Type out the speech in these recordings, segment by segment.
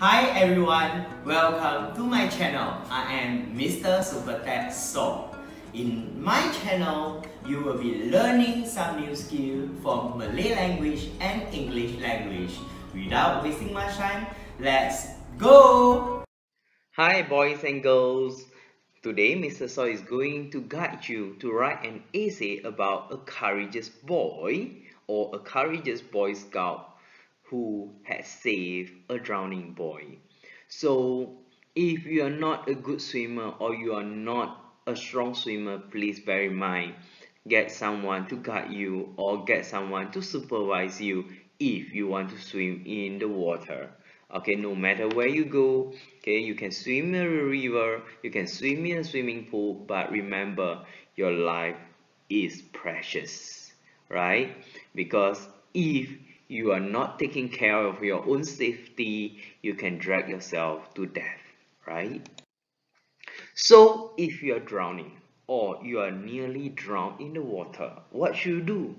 Hi everyone, welcome to my channel. I am Mr. Supertech So. In my channel, you will be learning some new skills from Malay language and English language. Without wasting much time, let's go! Hi boys and girls. Today, Mr. So is going to guide you to write an essay about a courageous boy or a courageous Boy Scout who has saved a drowning boy. So, if you are not a good swimmer or you are not a strong swimmer, please bear in mind, get someone to guide you or get someone to supervise you if you want to swim in the water. Okay, no matter where you go, okay, you can swim in a river, you can swim in a swimming pool, but remember, your life is precious, right? Because if you are not taking care of your own safety, you can drag yourself to death, right? So if you are drowning or you are nearly drowned in the water, what should you do?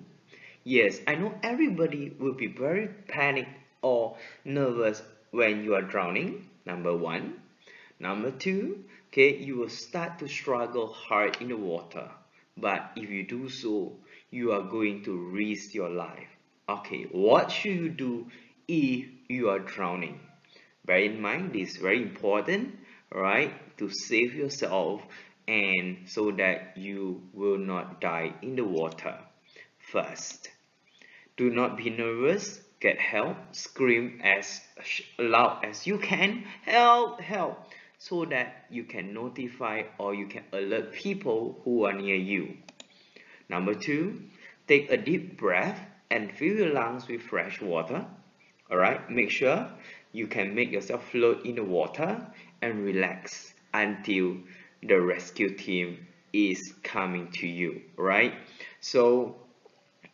Yes, I know everybody will be very panicked or nervous when you are drowning, number one. Number two, okay, you will start to struggle hard in the water. But if you do so, you are going to risk your life. Okay, what should you do if you are drowning? Bear in mind, this is very important, right, to save yourself and so that you will not die in the water. First, do not be nervous, get help, scream as loud as you can, help, help, so that you can notify or you can alert people who are near you. Number two, take a deep breath and fill your lungs with fresh water. Alright, make sure you can make yourself float in the water and relax until the rescue team is coming to you, right? So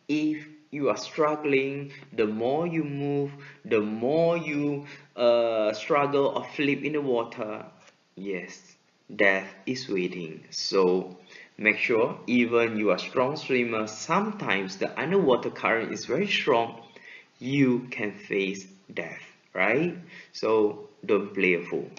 if you are struggling, the more you move, the more you struggle or flip in the water, yes, death is waiting. So make sure, even you are strong swimmer, sometimes the underwater current is very strong, you can face death, right? So don't play a fool.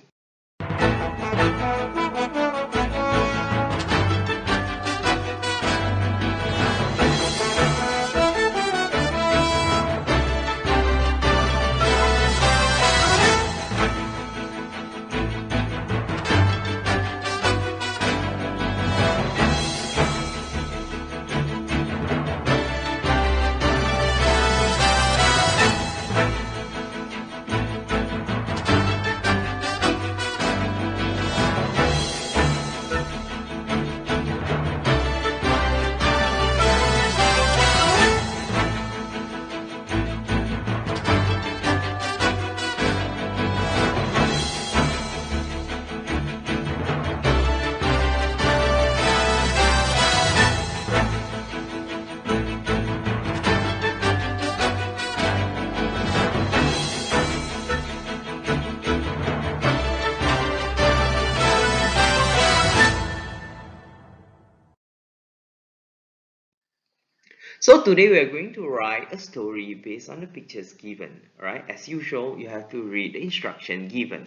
So today we are going to write a story based on the pictures given, right? As usual, you have to read the instruction given.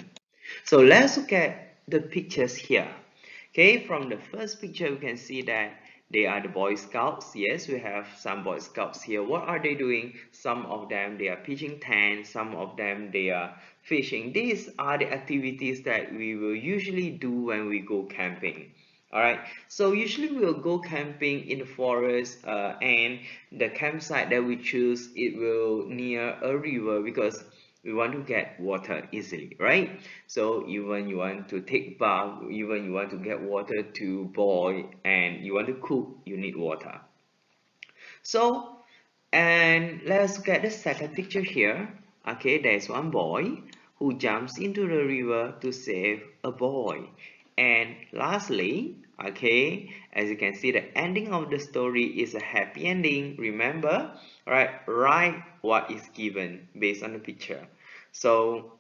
So let's look at the pictures here. Okay, from the first picture we can see that they are the Boy Scouts. Yes, we have some Boy Scouts here. What are they doing? Some of them they are pitching tents, some of them they are fishing. These are the activities that we will usually do when we go camping. Alright, so usually we'll go camping in the forest and the campsite that we choose, it will near a river because we want to get water easily, right? So even you want to take bath, even you want to get water to boil and you want to cook, you need water. So, and let's get the second picture here. Okay, there's one boy who jumps into the river to save a boy. And lastly, okay, as you can see, the ending of the story is a happy ending. Remember, right? Write what is given based on the picture. So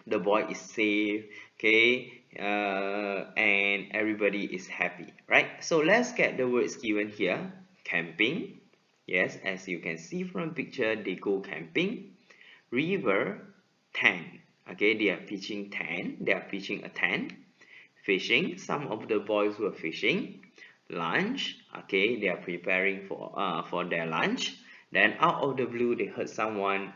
the boy is safe, okay, and everybody is happy, right? So let's get the words given here. Camping, yes, as you can see from the picture, they go camping. River, tent, Okay, they are pitching tent. They are pitching a tent. Fishing. Some of the boys were fishing. Lunch. Okay, they are preparing for their lunch. Then out of the blue, they heard someone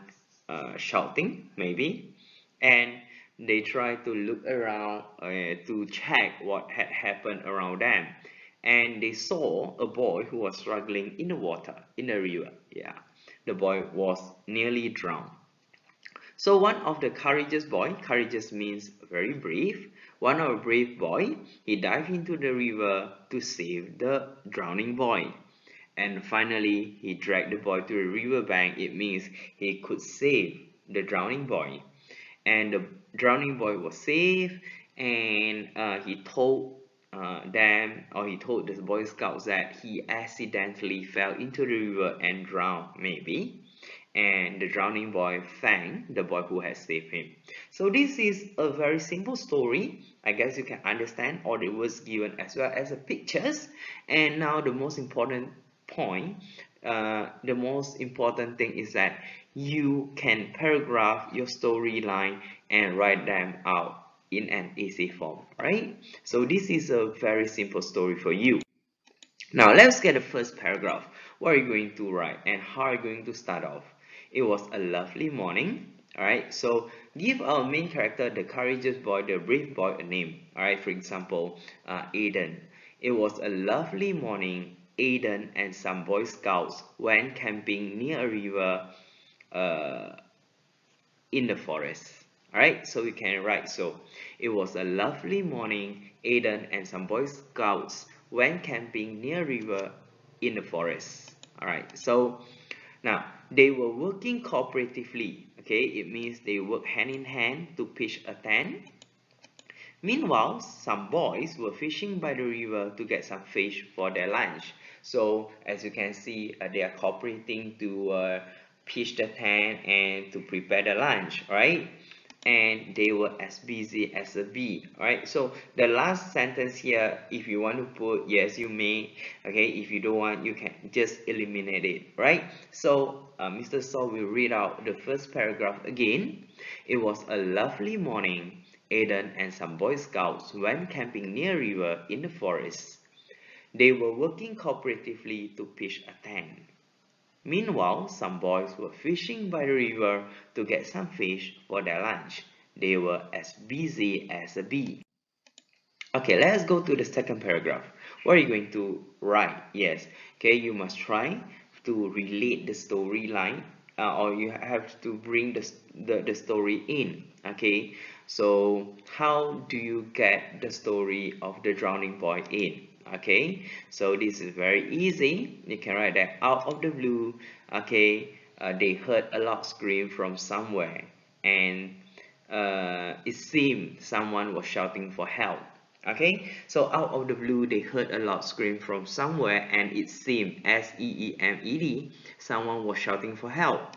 shouting, maybe, and they tried to look around to check what had happened around them. And they saw a boy who was struggling in the water, in the river. Yeah, the boy was nearly drowned. So one of the courageous boy, courageous means very brave. One of a brave boy, he dived into the river to save the drowning boy. And finally, he dragged the boy to a river bank. It means he could save the drowning boy. And the drowning boy was safe. And he told them, or he told the Boy Scouts that he accidentally fell into the river and drowned, maybe. And the drowning boy thanked the boy who had saved him. So this is a very simple story. I guess you can understand all the words given as well as the pictures. And now the most important point, the most important thing is that you can paragraph your storyline and write them out in an easy form, right? So this is a very simple story for you. Now let's get the first paragraph. What are you going to write and how are you going to start off? It was a lovely morning. Alright, so give our main character, the courageous boy, the brave boy, a name. Alright, for example, Aiden. It was a lovely morning. Aiden and some Boy Scouts went camping near a river uh, in the forest. Alright, so we can write so. It was a lovely morning. Aiden and some Boy Scouts went camping near a river in the forest. Alright, so now they were working cooperatively. Okay, it means they work hand in hand to pitch a tent. Meanwhile, some boys were fishing by the river to get some fish for their lunch. So as you can see, they are cooperating to pitch the tent and to prepare the lunch, right? And they were as busy as a bee. Right, so the last sentence here, if you want to put yes you may, okay, if you don't want you can just eliminate it, right? So Mr. Saw will read out the first paragraph again. It was a lovely morning. Aiden and some Boy Scouts went camping near a river in the forest. They were working cooperatively to pitch a tent. Meanwhile, some boys were fishing by the river to get some fish for their lunch. They were as busy as a bee. Okay, let's go to the second paragraph. What are you going to write? Yes, okay, you must try to relate the storyline, or you have to bring the story in. Okay, so how do you get the story of the drowning boy in? Okay, so this is very easy. You can write that out of the blue. Okay, they heard a loud scream from somewhere, and it seemed someone was shouting for help. Okay, so out of the blue, they heard a loud scream from somewhere, and it seemed, S-E-E-M-E-D, someone was shouting for help.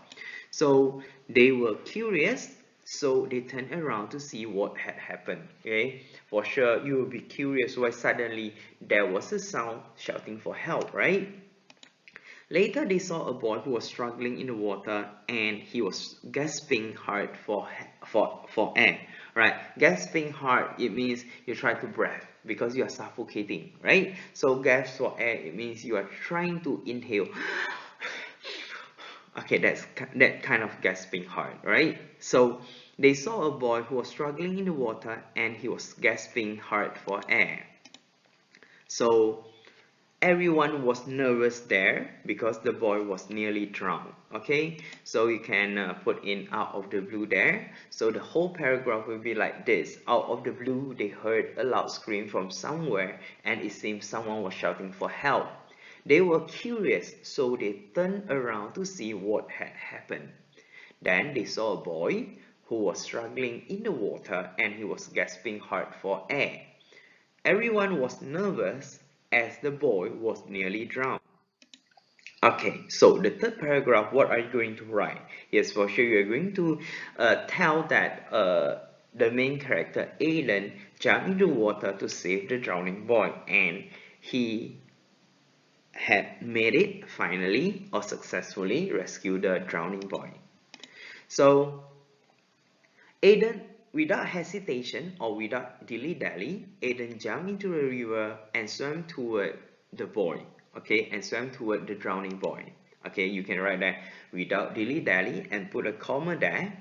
So they were curious, so they turned around to see what had happened. Okay, for sure, you will be curious why suddenly there was a sound shouting for help, right? Later, they saw a boy who was struggling in the water and he was gasping hard for air. Right? Gasping hard, it means you try to breathe because you are suffocating. Right? So gasp for air, it means you are trying to inhale. Okay, that kind of gasping hard, right? So they saw a boy who was struggling in the water and he was gasping hard for air. So everyone was nervous there because the boy was nearly drowned. Okay, so you can put in out of the blue there. So the whole paragraph will be like this. Out of the blue, they heard a loud scream from somewhere and it seemed someone was shouting for help. They were curious, so they turned around to see what had happened. Then they saw a boy who was struggling in the water and he was gasping hard for air. Everyone was nervous as the boy was nearly drowned. Okay, so the third paragraph, what are you going to write? Yes, for sure, you're going to tell that the main character, Aiden, jumped into water to save the drowning boy, and he had made it finally or successfully rescued the drowning boy. So Aiden without hesitation or without dilly-dally, Aiden jumped into the river and swam toward the boy. Okay, and swam toward the drowning boy. Okay, you can write that without dilly-dally and put a comma there.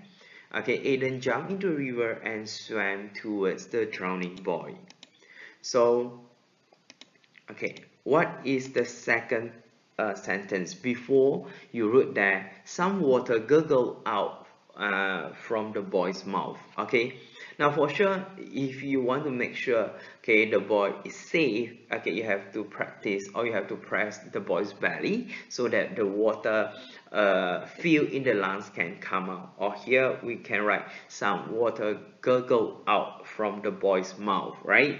Okay, Aiden jumped into the river and swam towards the drowning boy. So, okay, what is the second sentence? Before you wrote that some water gurgled out from the boy's mouth. Okay, now for sure, if you want to make sure, okay, the boy is safe, okay, you have to practice, or you have to press the boy's belly so that the water filled in the lungs can come out. Or here we can write some water gurgled out from the boy's mouth, right?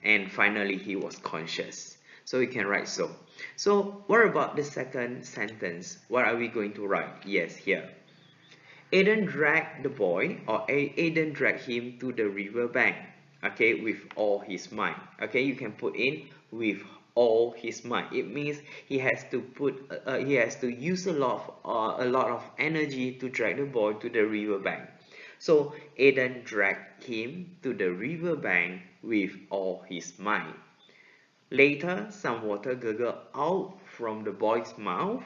And finally he was conscious. So we can write so. So what about the second sentence? What are we going to write? Yes, here. Aiden dragged the boy, or Aiden dragged him to the river bank, okay, with all his might. Okay, you can put in with all his might. It means he has to use a lot of energy to drag the boy to the river bank. So Aiden dragged him to the river bank with all his might. Later, some water gurgled out from the boy's mouth.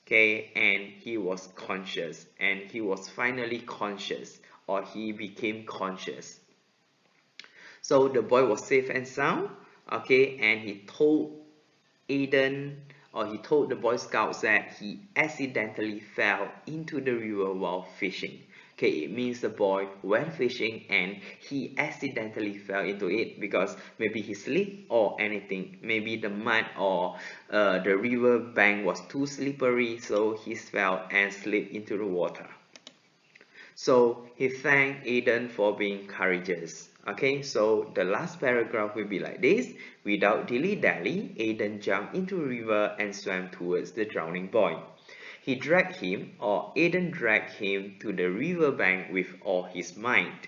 Okay, and he was conscious, and he was finally conscious, or he became conscious. So the boy was safe and sound, okay, and he told Aiden, or he told the Boy Scouts that he accidentally fell into the river while fishing. Okay, it means the boy went fishing and he accidentally fell into it because maybe he slipped or anything. Maybe the mud or the river bank was too slippery, so he fell and slipped into the water. So he thanked Aiden for being courageous. Okay, so the last paragraph will be like this. Without dilly-dally, Aiden jumped into the river and swam towards the drowning boy. He dragged him, or Aiden dragged him to the river bank with all his might.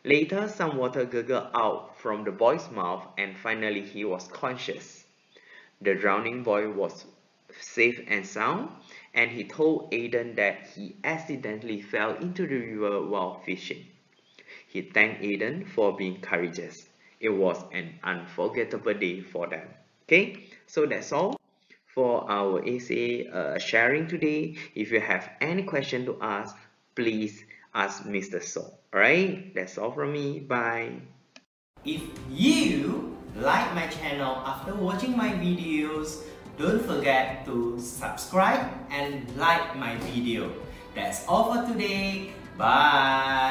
Later, some water gurgled out from the boy's mouth, and finally he was conscious. The drowning boy was safe and sound, and he told Aiden that he accidentally fell into the river while fishing. He thanked Aiden for being courageous. It was an unforgettable day for them. Okay, so that's all for our essay sharing today. If you have any question to ask, please ask Mr. So. Alright, that's all from me. Bye. If you like my channel after watching my videos, don't forget to subscribe and like my video. That's all for today. Bye.